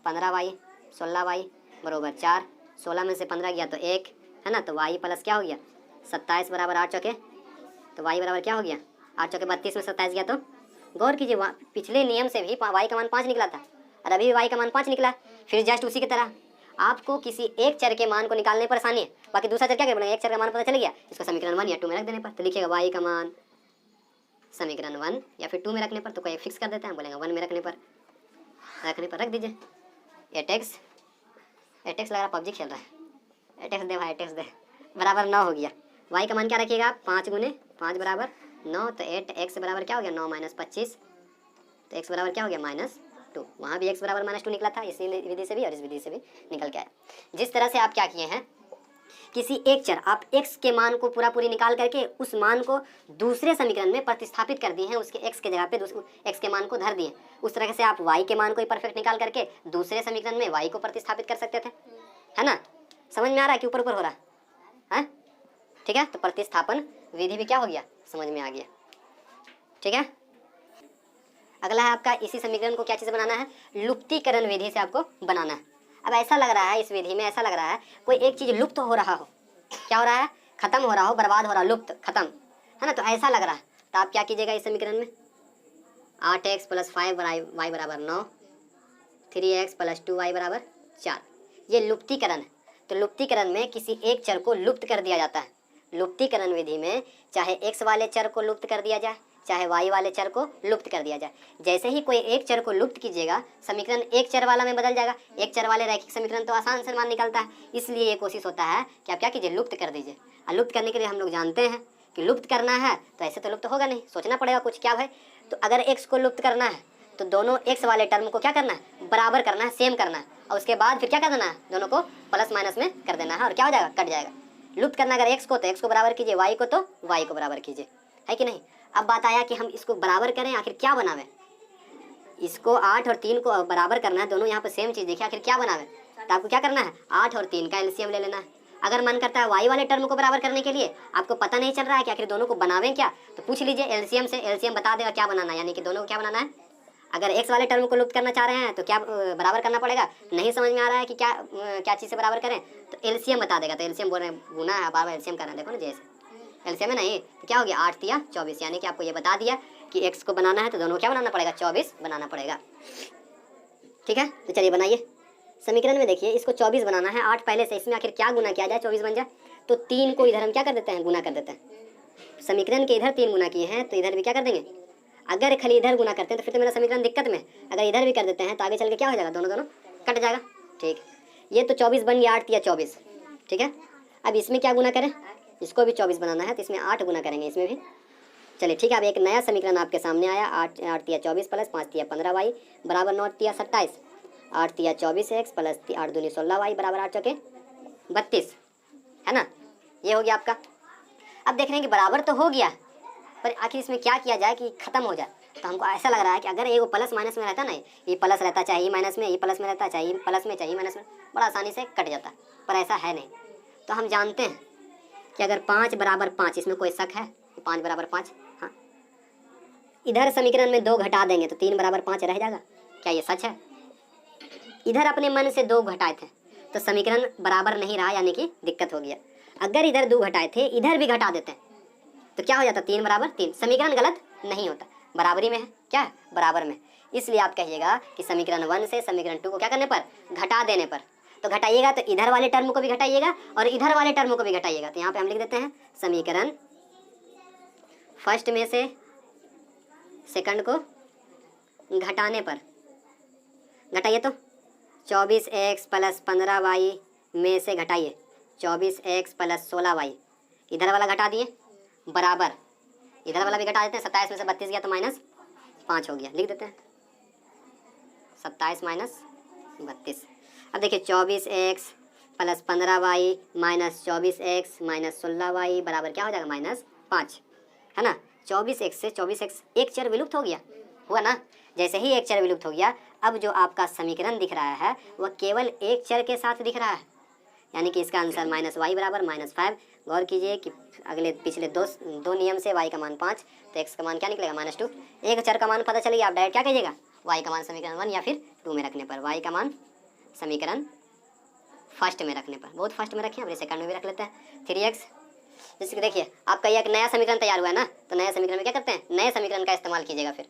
15y 16y बराबर 4। 16 में से 15 गया तो 1, है ना। तो y प्लस क्या हो गया 27 बराबर 8 चौके, तो y बराबर क्या हो गया 8 चौके 32 में 27 गया। तो गौर कीजिए पिछले नियम से भी y का मान 5 निकला था और अभी भी y का मान 5 निकला। फिर जस्ट उसी की तरह आपको किसी एक चर के मान को निकालने में परेशानी है, बाकी दूसरा चर क्या कर बोलेंगे, एक चर का मान पता चल गया, इसको समीकरण 1 या 2 में रख देने पर। तो लिखिएगा y का मान समीकरण 1 या फिर 2 में रखने पर, तो कोई फिक्स कर देते हैं, बोलेंगे 1 में रखने पर रख दीजिए। एटेक्स लग रहा पबजी खेल रहा है। एटेक्स दे भाई, एटेक्स दे बराबर 9 हो गया। y का मान क्या रखिएगा 5 गुने 5 बराबर 9, तो 8x बराबर क्या हो गया 9 माइनस 25, तो x बराबर क्या हो गया -2। वहाँ भी x बराबर -2 निकला था, इसी विधि से भी और इस विधि से भी निकल के आया। जिस तरह से आप क्या किए हैं, किसी एक चर आप x के मान को पूरी निकाल करके उस मान को दूसरे समीकरण में प्रतिस्थापित कर दिए हैं, उसके x के जगह पे x के मान को धर दिए। उस तरह से आप y के मान को ही परफेक्ट निकाल करके दूसरे समीकरण में y को प्रतिस्थापित कर सकते थे, है ना। समझ में आ रहा है कि ऊपर ऊपर हो रहा है, ठीक है। तो प्रतिस्थापन विधि भी क्या हो गया, समझ में आ गया, ठीक है। अगला है आपका इसी समीकरण को क्या चीज़ बनाना है, लुप्तीकरण विधि से आपको बनाना है। अब ऐसा लग रहा है इस विधि में, ऐसा लग रहा है कोई एक चीज़ लुप्त हो रहा हो, क्या हो रहा है, खत्म हो रहा हो, बर्बाद हो रहा हो, लुप्त खत्म, है ना। तो ऐसा लग रहा है, तो आप क्या कीजिएगा इस समीकरण में 8x प्लस 5y बराबर 9, 3x प्लस 2y बराबर 4, ये लुप्तीकरण है। तो लुप्तीकरण में किसी एक चर को लुप्त कर दिया जाता है। लुप्तीकरण विधि में चाहे x वाले चर को लुप्त कर दिया जाए, चाहे y वाले चर को लुप्त कर दिया जाए। जैसे ही कोई एक चर को लुप्त कीजिएगा, समीकरण एक चर वाला में बदल जाएगा। एक चर वाले रैखिक समीकरण तो आसान से मान निकलता है, इसलिए ये कोशिश होता है कि आप क्या कीजिए, लुप्त कर दीजिए। और लुप्त करने के लिए हम लोग जानते हैं कि लुप्त करना है तो ऐसे तो लुप्त होगा नहीं, सोचना पड़ेगा कुछ, क्या भाई। तो अगर x को लुप्त करना है तो दोनों x वाले टर्म को क्या करना है, बराबर करना है, सेम करना है, और उसके बाद फिर क्या कर देना है, दोनों को प्लस माइनस में कर देना है, और क्या हो जाएगा, कट जाएगा। लुप्त करना अगर x को तो x को बराबर कीजिए, y को तो y को बराबर कीजिए, है कि नहीं। अब बात आया कि हम इसको बराबर करें, आखिर क्या बनावे। इसको 8 और 3 को बराबर करना है, दोनों यहाँ पे सेम चीज़ देखिए, आखिर क्या बनावे। तो आपको क्या करना है, 8 और 3 का एलसीएम ले लेना है। अगर मन करता है y वाले टर्म को बराबर करने के लिए, आपको पता नहीं चल रहा है कि आखिर दोनों को बनावें क्या, तो पूछ लीजिए एलसीएम से, एलसीएम बता देगा क्या बनाना है, यानी कि दोनों को क्या बनाना है। अगर x वाले टर्म को लुप्त करना चाह रहे हैं तो क्या बराबर करना पड़ेगा, नहीं समझ में आ रहा है कि क्या चीज़ से बराबर करें, तो एलसीएम बता देगा। तो एलसीएम बोल रहे हैं, गुना है, बार बार एलसीएम करना, देखो ना जैसे एलसीएम है नहीं, तो क्या हो गया 8 तिया 24, यानी कि आपको ये बता दिया कि x को बनाना है तो दोनों क्या बनाना पड़ेगा, 24 बनाना पड़ेगा, ठीक है। तो चलिए बनाइए समीकरण में, देखिए इसको 24 बनाना है, 8 पहले से, इसमें आखिर क्या गुना किया जाए 24 बन जाए। तो 3 को इधर हम क्या कर देते हैं, गुना कर देते हैं। समीकरण के इधर 3 गुना किए हैं तो इधर भी क्या कर देंगे, अगर खाली इधर गुना करते हैं तो फिर तो मेरा समीकरण दिक्कत में, अगर इधर भी कर देते हैं तो आगे चल के क्या हो जाएगा, दोनों कट जाएगा, ठीक। ये तो 24 बन गया, 8 तिया 24, ठीक है। अब इसमें क्या गुना करें, इसको भी 24 बनाना है तो इसमें 8 गुना करेंगे, इसमें भी। चलिए ठीक है, अब एक नया समीकरण आपके सामने आया, 8 तिया 24 प्लस 5 तिया 15y बराबर 9 तिया 27, 8 तिया 24x प्लस 8 दूनी 16y बराबर 8 चौके 32, है ना। ये हो गया आपका। अब देख रहे हैं कि बराबर तो हो गया, पर आखिर इसमें क्या किया जाए कि ख़त्म हो जाए। तो हमको ऐसा लग रहा है कि अगर ये वो प्लस माइनस में रहता ना, ये प्लस रहता, चाहे ये माइनस में, ये प्लस में रहता, चाहे ये प्लस में, चाहे ये माइनस में, बड़ा आसानी से कट जाता, पर ऐसा है नहीं। तो हम जानते हैं कि अगर 5 बराबर 5, इसमें कोई शक है, 5 बराबर 5, हाँ, इधर समीकरण में 2 घटा देंगे तो 3 बराबर 5 रह जाएगा, क्या ये सच है। इधर अपने मन से 2 घटाए थे तो समीकरण बराबर नहीं रहा, यानी कि दिक्कत हो गया। अगर इधर 2 घटाए थे, इधर भी घटा देते हैं तो क्या हो जाता, 3 बराबर 3, समीकरण गलत नहीं होता, बराबरी में है, क्या है, बराबर में। इसलिए आप कहिएगा कि समीकरण 1 से समीकरण 2 को क्या करने पर, घटा देने पर। तो घटाइएगा तो इधर वाले टर्म को भी घटाइएगा और इधर वाले टर्म को भी घटाइएगा। तो यहाँ पे हम लिख देते हैं समीकरण फर्स्ट में से सेकंड को घटाने पर, घटाइए तो 24x प्लस 15y में से घटाइए 24x प्लस 16y, इधर वाला घटा दिए बराबर, इधर वाला भी घटा देते हैं, 27 में से 32 गया तो -5 हो गया, लिख देते हैं 27 माइनस 32। अब देखिए 24x plus 15y minus 24x minus 16y बराबर क्या हो जाएगा, -5, है ना। 24x से 24x एक चर विलुप्त हो गया, हुआ ना। जैसे ही एक चर विलुप्त हो गया, अब जो आपका समीकरण दिख रहा है वह केवल एक चर के साथ दिख रहा है, यानी कि इसका आंसर -y बराबर -5। गौर कीजिए कि अगले पिछले दो नियम से y का मान 5, तो x का मान क्या निकलेगा -2। एक चर का मान पता चल गया, आप डायरेक्ट क्या कहिएगा, y का मान समीकरण 1 या फिर 2 में रखने पर, y का मान समीकरण फर्स्ट में रखने पर, बहुत फर्स्ट में रखें, अब सेकंड में भी रख लेते हैं 3x। जैसे कि देखिए आपका एक नया समीकरण तैयार हुआ है ना, तो नया समीकरण में क्या करते हैं, नए समीकरण का इस्तेमाल कीजिएगा। फिर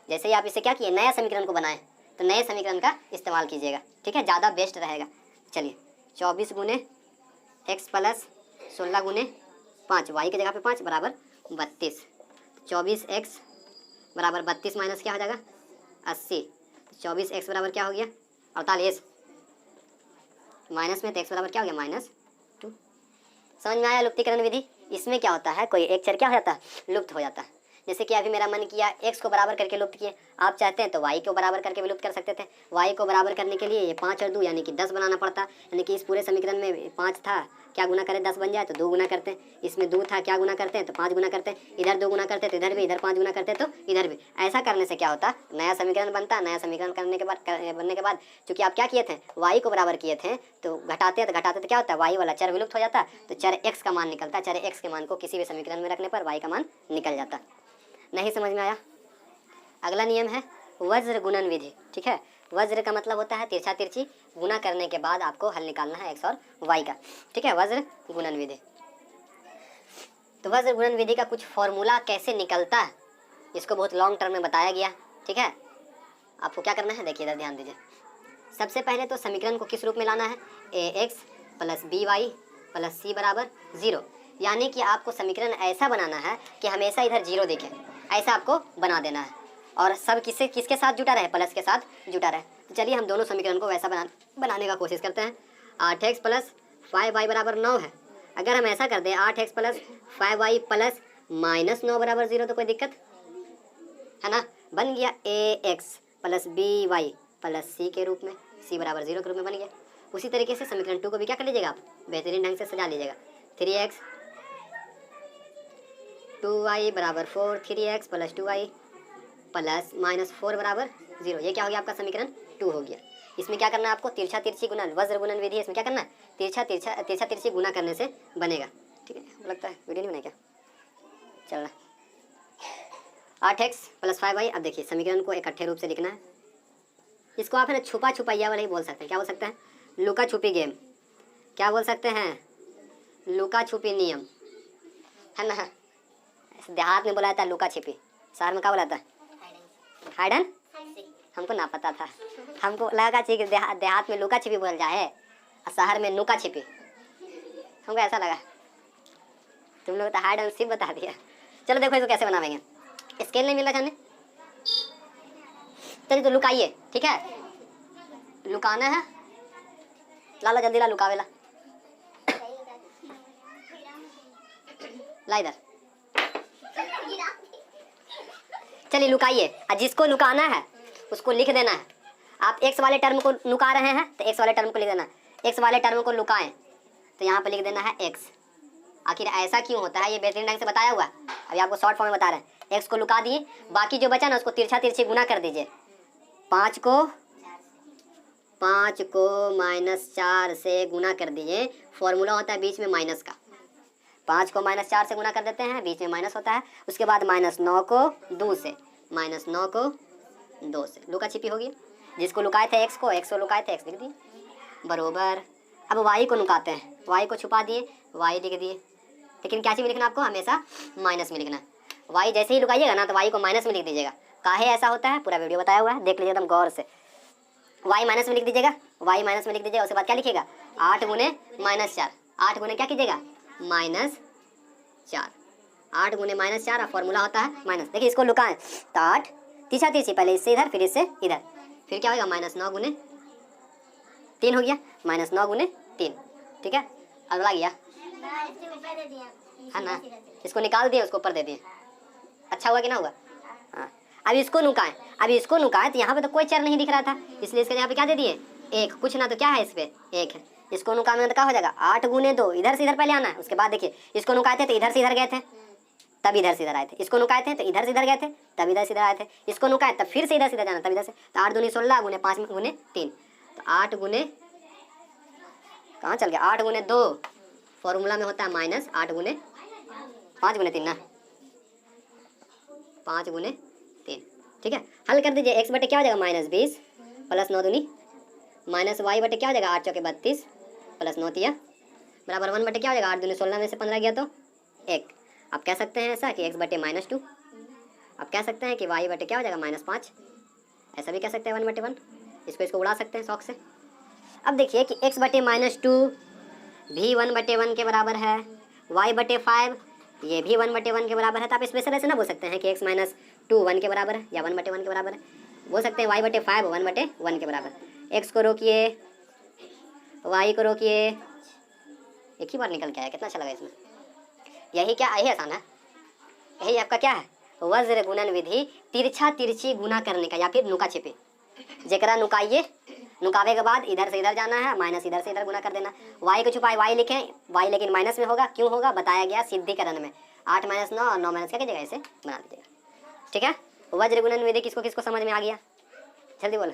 जैसे ही आप इसे क्या किए, नया समीकरण को बनाएं, तो नए समीकरण का इस्तेमाल कीजिएगा, ठीक है, ज़्यादा बेस्ट रहेगा। चलिए 24 गुने x प्लस 16 गुने 5, y की जगह पे 5 बराबर 32। 24x बराबर 32 माइनस क्या हो जाएगा 80। 24x बराबर क्या हो गया 48, माइनस में तो x बराबर क्या हो गया -2। समझ में आया लुप्तीकरण विधि? इसमें क्या होता है, कोई एक चर क्या हो जाता है, लुप्त हो जाता है। जैसे कि अभी मेरा मन किया x को बराबर करके लुप्त किए, आप चाहते हैं तो y को बराबर करके भी लुप्त कर सकते थे। y को बराबर करने के लिए ये 5 और 2 यानी कि 10 बनाना पड़ता, यानी कि इस पूरे समीकरण में 5 था, क्या गुना करें 10 बन जाए तो 2 गुना करते हैं, इसमें 2 था, क्या गुना करते हैं तो 5 गुना करते हैं, इधर 2 गुना करते तो इधर भी, इधर 5 गुना करते तो इधर भी। ऐसा करने से क्या होता, नया समीकरण बनता। नया समीकरण बनने के बाद चूंकि आप क्या किए थे, y को बराबर किए थे, तो घटाते तो क्या होता है, y वाला चर विलुप्त हो जाता, तो चर x का मान निकलता। चर x के मान को किसी भी समीकरण में रखने पर y का मान निकल जाता। नहीं समझ में आया? अगला नियम है वज्र गुणन विधि, ठीक है। वज्र का मतलब होता है तिरछा तिरछी, गुना करने के बाद आपको हल निकालना है x और y का, ठीक है, वज्र गुणन विधि। तो वज्र गुणन विधि का कुछ फॉर्मूला कैसे निकलता है, इसको बहुत लॉन्ग टर्म में बताया गया, ठीक है। आपको क्या करना है, देखिए इधर ध्यान दीजिए। सबसे पहले तो समीकरण को किस रूप में लाना है, ax plus by plus c बराबर 0, यानी कि आपको समीकरण ऐसा बनाना है कि हमेशा इधर 0 दिखे, ऐसा आपको बना देना है। और सब किसके साथ जुटा रहे, प्लस के साथ जुटा रहे। तो चलिए हम दोनों समीकरण को वैसा बनाने का कोशिश करते हैं। 8x प्लस 5y बराबर 9 है। अगर हम ऐसा कर दें 8x प्लस 5y प्लस -9 बराबर 0, तो कोई दिक्कत है ना। बन गया ax plus by plus c के रूप में, c बराबर 0 के रूप में बन गया। उसी तरीके से समीकरण 2 को भी क्या कर लीजिएगा आप, बेहतरीन ढंग से सजा लीजिएगा। 3x 2y बराबर 4, 3x प्लस 2y प्लस -4 बराबर 0, ये क्या हो गया आपका समीकरण 2 हो गया। इसमें क्या करना है आपको, तिरछा तिरछी गुणन, वज्र गुणन विधि। इसमें क्या करना है, तिरछा तिरछी गुना करने से बनेगा, ठीक है। लगता है वीडियो नहीं बनाया क्या, चल रहा। 8x plus 5y। अब देखिए समीकरण को इकट्ठे रूप से लिखना है। इसको आप है ना छुपा छुपाइया वाला ही बोल सकते हैं। क्या बोल सकते हैं, लुका छुपी गेम, क्या बोल सकते हैं, लुका छुपी नियम, है ना। देहात में बोला था लुका छिपी, शहर में क्या बोला था, हाइडन। हमको ना पता था, हमको लगा कि देहात में लुका छिपी बोल जाए और शहर में नुका छिपी, हमको ऐसा लगा। तुम लोग तो हाइड एंड सीक बता दिया। चलो देखो इसको कैसे बनावेंगे, स्केल नहीं मिल रहा जाने। चलिए तो लुकाइए, ठीक है, लुकाना है। लाला जल्दी ला लुकावेला, ला इधर। चलिए लुकाइए, और जिसको लुकाना है उसको लिख देना है। आप x वाले टर्म को लुका रहे हैं तो x वाले टर्म को लिख देना, x वाले टर्म को लुकाएं तो यहाँ पे लिख देना है x। आखिर ऐसा क्यों होता है, ये बेहतरीन ढंग से बताया हुआ, अभी आपको शॉर्ट फॉर्म में बता रहे हैं। x को लुका दिए, बाकी जो बचा ना उसको तिरछा तिरछी गुना कर दीजिए। 5 को -4 से गुना कर दीजिए, फॉर्मूला होता है बीच में माइनस का। 5 को -4 से गुना कर देते हैं, बीच में माइनस होता है। उसके बाद -9 को 2 से, -9 को 2 से, लुका छिपी होगी। जिसको लुकाए थे x को लुकाए थे x लिख दिए बरोबर। अब y को लुकाते हैं, y को छुपा दिए, y लिख दिए। लेकिन क्या चीज़ में लिखना आपको, हमेशा माइनस में लिखना है। y जैसे ही लुकाइएगा ना तो y को माइनस में लिख दीजिएगा। काहे ऐसा होता है, पूरा वीडियो बताया हुआ है, देख लीजिए एकदम गौर से। y माइनस में लिख दीजिएगा, y माइनस में लिख दीजिएगा। उसके बाद क्या लिखिएगा, 8 गुने -4, 8 गुने क्या कीजिएगा -4, 8 गुने -4 और फॉर्मूला होता है माइनस। देखिए इसको लुकाएं तो 8 तिरछा तिरछी, पहले इससे इधर फिर इससे इधर, फिर क्या होगा -9 गुने 3 हो गया, -9 गुने 3, ठीक है। अगला गया है ना, इसको निकाल दिए, उसको ऊपर दे दिए। अच्छा हुआ कि ना हुआ, हाँ। अब इसको नुकाएं तो यहाँ पे तो कोई चर नहीं दिख रहा था, इसलिए इसके यहाँ पे क्या दे दिए, 1। कुछ ना तो क्या है इस पे 1 है। इसको नुकाने तो क्या हो जाएगा, 8 गुने 2, इधर से इधर पहले आना है। उसके बाद देखिए इसको नुकाए थे तो इधर से इधर गए थे, तब इधर से इधर आए थे, इसको नुकाए थे तो इधर से इधर गए थे, तब इधर से इधर आए थे, इसको नुकाए तब फिर से इधर से इधर जाना, तब इधर से। तो 8 दूनी 16 गुने 5 गुने 3, तो 8 गुने कहाँ चल गया, 8 गुने 2 फॉर्मूला में होता है माइनस 8 गुने 5 गुने 3 ना, 5 गुने 3, ठीक है। हल कर दीजिए, एक्स बटे क्या हो जाएगा माइनस 20 प्लस 9 दूनी माइनस वाई बटे क्या हो जाएगा 8 चौके 32 प्लस 9 तिया बराबर 1 बटे क्या हो जाएगा 8 दूनी 16 में से 15 गया तो 1। आप कह सकते हैं ऐसा कि एक्स बटे माइनस 2, आप कह सकते हैं कि वाई बटे क्या हो जाएगा माइनस 5, ऐसा भी कह सकते हैं 1 बटे 1, इसको उड़ा सकते हैं शौक से। अब देखिए कि एक्स बटे माइनस 2 भी 1 बटे 1 के बराबर है, वाई बटे 5 ये भी 1 बटे 1 के बराबर है। तो आप स्पेशल ऐसे ना बोल सकते हैं कि एक्स माइनस 2 1 के बराबर है या 1 बटे 1 के बराबर है, बोल सकते हैं वाई बटे 5 1 बटे 1 के बराबर। एक्स को रोकिए, वाई को रोकिए, एक ही बार निकल के आया, कितना अच्छा लगा इसमें। यही क्या, यही आसान है, यही आपका क्या है वज्र गुणन विधि, तिरछा तिरछी गुना करने का या फिर नुका छिपे। जकरा नुकाइए, नुकावे के बाद इधर से इधर जाना है, माइनस इधर से इधर गुना कर देना। वाई को छुपाए वाई लिखें, वाई लेकिन माइनस में होगा, क्यों होगा बताया गया सिद्धिकरण में। 8 माइनस 9 और 9 माइनस क्या कीजिएगा, ऐसे बना दीजिएगा, ठीक है। वज्र गुणन विधि किसको किसको समझ में आ गया, जल्दी बोलो।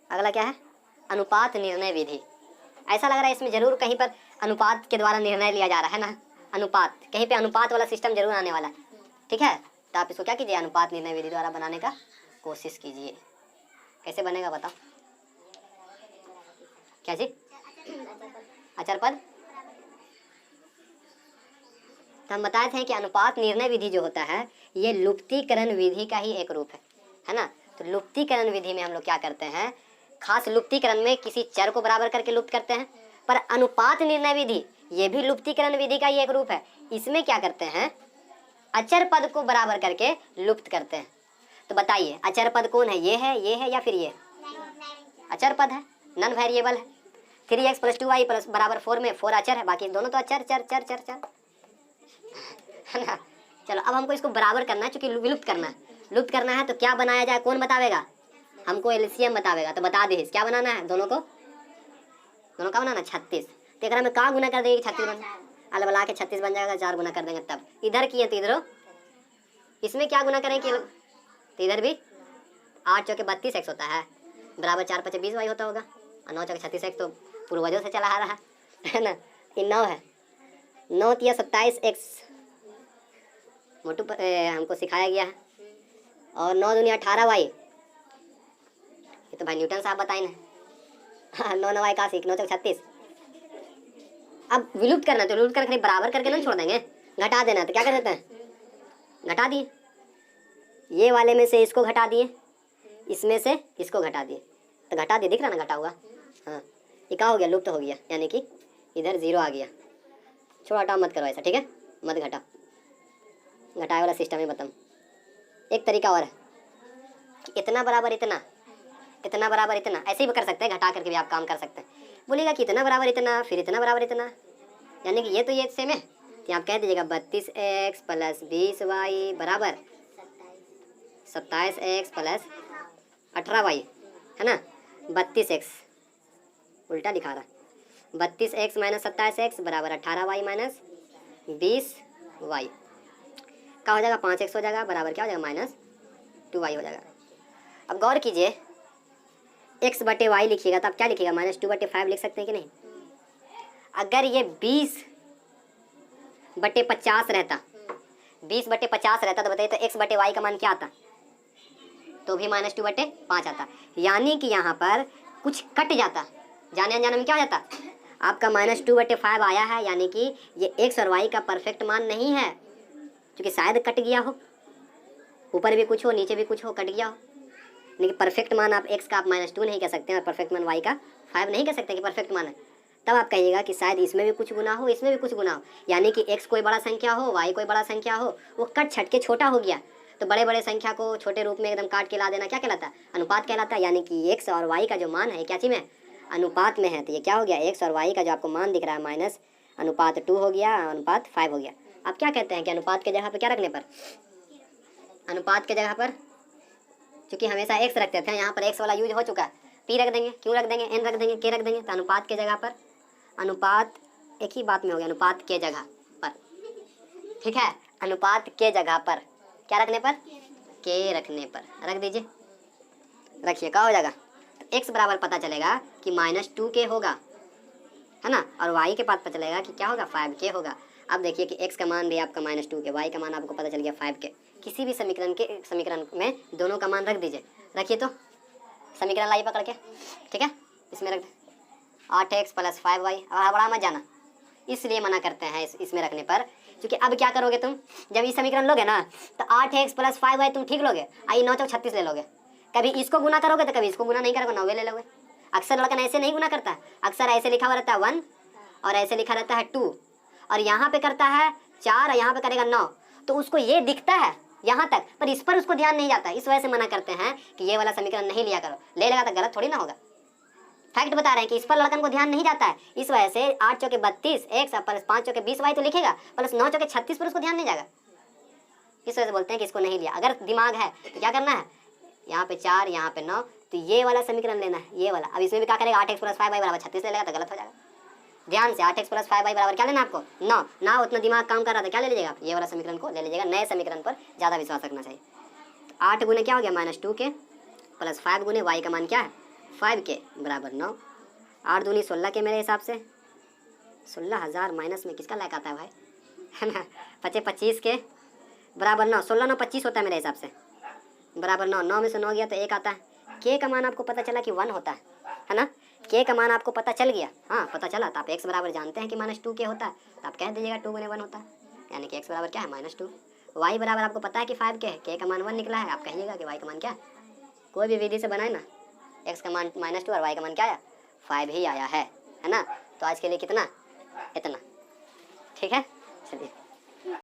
अगला क्या है, अनुपात निर्णय विधि। ऐसा लग रहा है इसमें जरूर कहीं पर अनुपात के द्वारा निर्णय लिया जा रहा है ना, अनुपात कहीं पे अनुपात वाला सिस्टम जरूर आने वाला है, ठीक है। तो आप इसको क्या कीजिए, अनुपात निर्णय विधि द्वारा बनाने का कोशिश कीजिए। कैसे बनेगा बताओ, क्या जी, अचर पद। तो हम बताए थे कि अनुपात निर्णय विधि जो होता है ये लुप्तीकरण विधि का ही एक रूप है ना। तो लुप्तीकरण विधि में हम लोग क्या करते हैं, खास लुप्तीकरण में किसी चर को बराबर करके लुप्त करते हैं। पर अनुपात निर्णय विधि ये भी लुप्तीकरण विधि का ही एक रूप है, इसमें क्या करते हैं, अचर पद को बराबर करके लुप्त करते हैं। तो बताइए अचर पद कौन है, ये है या फिर ये अचर पद है, नॉन वेरिएबल है। 3x + 2y प्लस बराबर 4 में 4 अचर है, बाकी दोनों तो अचर चर चर चर चर है ना। चलो अब हमको इसको बराबर करना है, चूंकि विलुप्त करना है, लुप्त करना है तो क्या बनाया जाए, कौन बतावेगा, हमको एलसीएम बतावेगा। तो बता दे क्या बनाना है, दोनों का बनाना 36। तो एक में कहाँ गुना कर देंगे 36 बन, अल बला के 36 बन जाएगा, 4 गुना कर देंगे तब इधर किए तो इधर इसमें क्या गुना करें कि तो इधर भी 8 चौके 32x होता है बराबर 4 5 20y होता होगा, और 9 चौके 36x तो पूर्वजों से चला आ रहा है ना। 3 9 है, 9 तिया 27x मोटू हमको सिखाया गया है, और 9 दूनी 18y, ये तो भाई न्यूटन साहब बताए ना। 9 9y का सीख 9 चौके 36। अब विलुप्त करना तो विलुप्त करके बराबर करके नहीं छोड़ देंगे, घटा देना तो क्या कर देते हैं, घटा दिए, ये वाले में से इसको घटा दिए, इसमें से इसको घटा दिए, तो घटा दिए, दिख रहा ना घटा हुआ, हाँ ये क्या हो गया, लुप्त हो गया, यानी कि इधर 0 आ गया। छोड़ा हटाओ मत करो ऐसा, ठीक है, मत घटाओ, घटाए वाला सिस्टम है बताऊँ। एक तरीका और है कि इतना बराबर इतना, इतना बराबर इतना, ऐसे भी कर सकते हैं, घटा करके भी आप काम कर सकते हैं। बोलेगा कि इतना बराबर इतना, फिर इतना बराबर इतना, यानी कि ये तो ये सेम है, तो आप कह दीजिएगा 32x + 20y बराबर 27x + 18y, है ना। 32x उल्टा दिखा रहा, 32x - 27x बराबर 18y - 20y, क्या हो जाएगा 5x हो जाएगा, बराबर क्या हो जाएगा -2y हो जाएगा। अब गौर कीजिए, x बटे y लिखिएगा तो आप क्या लिखिएगा, -2 बटे 5 लिख सकते हैं कि नहीं। अगर ये 20 बटे 50 रहता, 20 बटे 50 रहता तो बताइए तो x बटे y का मान क्या आता, तो भी -2 बटे 5 आता, यानी कि यहाँ पर कुछ कट जाता, जाने अनजाने में क्या हो जाता, आपका -2 बटे 5 आया है, यानी कि ये x और y का परफेक्ट मान नहीं है, क्योंकि शायद कट गया हो, ऊपर भी कुछ हो नीचे भी कुछ हो, कट गया हो। लेकिन परफेक्ट मान आप x का आप -2 नहीं कह सकते हैं, और परफेक्ट मान y का 5 नहीं कह सकते कि परफेक्ट मान है। तब आप कहिएगा कि शायद इसमें भी कुछ गुना हो, इसमें भी कुछ गुना हो, यानी कि x कोई बड़ा संख्या हो, y कोई बड़ा संख्या हो, वो कट छट के छोटा हो गया। तो बड़े बड़े संख्या को छोटे रूप में एकदम काट के ला देना क्या कहलाता है, अनुपात कहलाता है। यानी कि x और y का जो मान है क्या चीज़ में, अनुपात में है। तो ये क्या हो गया, x और y का जो आपको मान दिख रहा है माइनस अनुपात 2 हो गया, अनुपात 5 हो गया। आप क्या कहते हैं कि अनुपात के जगह पर क्या रखने पर, अनुपात के जगह पर क्योंकि हमेशा x रखते थे, यहाँ पर x वाला यूज हो चुका है, p रख देंगे, q रख देंगे, n रख देंगे, k रख देंगे, तो अनुपात के जगह पर अनुपात एक ही बात में हो गया, अनुपात के जगह पर, ठीक है, अनुपात के जगह पर क्या रखने पर, के रखने पर रख दीजिए, रखिए, क्या हो जाएगा, तो x बराबर पता चलेगा कि -2k होगा, है ना, और y के पास पता चलेगा कि क्या होगा, 5k होगा। अब देखिए कि x का मान भी आपका -2k, y का मान आपको पता चल गया 5k। किसी भी समीकरण में दोनों का मान रख दीजिए, रखिए तो समीकरण लाइए पकड़ के, ठीक है, इसमें रख दे 8x + 5y। अब बड़ा मत जाना, इसलिए मना करते हैं इसमें रखने पर, क्योंकि अब क्या करोगे तुम, जब ये समीकरण लोगे ना तो 8x + 5y तुम ठीक लोगे, आई 9 × 36 ले लोगे, कभी इसको गुना करोगे तो कभी इसको गुना नहीं करोगे, 9 ले लोगे। अक्सर लड़कन ऐसे नहीं गुना करता, अक्सर ऐसे लिखा हुआ रहता है 1 और ऐसे लिखा रहता है 2, और यहाँ पे करता है 4 और यहाँ पे करेगा 9, तो उसको ये दिखता है यहाँ तक, पर इस पर उसको ध्यान नहीं जाता। इस वजह से मना करते हैं कि ये वाला समीकरण नहीं लिया करो, ले लेगा तो गलत थोड़ी ना होगा। फैक्ट बता रहे हैं कि इस पर लड़कन को ध्यान नहीं जाता है, इस वजह से 8 चौके 32 x + 5 चौके 20y तो लिखेगा, प्लस 9 चौके 36 पर उसको ध्यान नहीं जाएगा। इस वजह से बोलते हैं कि इसको नहीं लिया। अगर दिमाग है तो क्या करना है, यहाँ पे 4 यहाँ पे 9, तो ये वाला समीकरण लेना है, ये वाला। अब इसमें भी क्या करेगा, 8x + 5y = 36 ले लेगा तो गलत हो जाएगा। ध्यान से 8x + 5y बराबर क्या लेना आपको, 9 ना, उतना दिमाग काम कर रहा था, क्या ले लीजिएगा आप, ये वाला समीकरण को ले लीजिएगा। नए समीकरण पर ज़्यादा विश्वास रखना चाहिए। तो 8 गुने क्या हो गया, -2k + 5 गुने y का मान क्या है, 5k = 9। 8 दूनी 16 के मेरे हिसाब से, 16,000 माइनस में किसका लायक आता है भाई, है ना, 25 के बराबर 9, 16 9 25 होता है मेरे हिसाब से, बराबर 9, 9 में से 9 गया तो 1 आता है। के का मान आपको पता चला कि 1 होता है ना, के का मान आपको पता चल गया, हाँ पता चला, तो आप x बराबर जानते हैं कि -2k होता है, तो आप कह दीजिएगा 2 गुने 1 होता है, यानी कि x बराबर क्या है, -2। y बराबर आपको पता है कि 5k है, k का मान 1 निकला है, आप कहिएगा कि y का मान क्या है। कोई भी विधि से बनाए ना, x का मान -2 और y का मान क्या आया, 5 ही आया है ना। तो आज के लिए कितना, इतना, ठीक है, चलिए।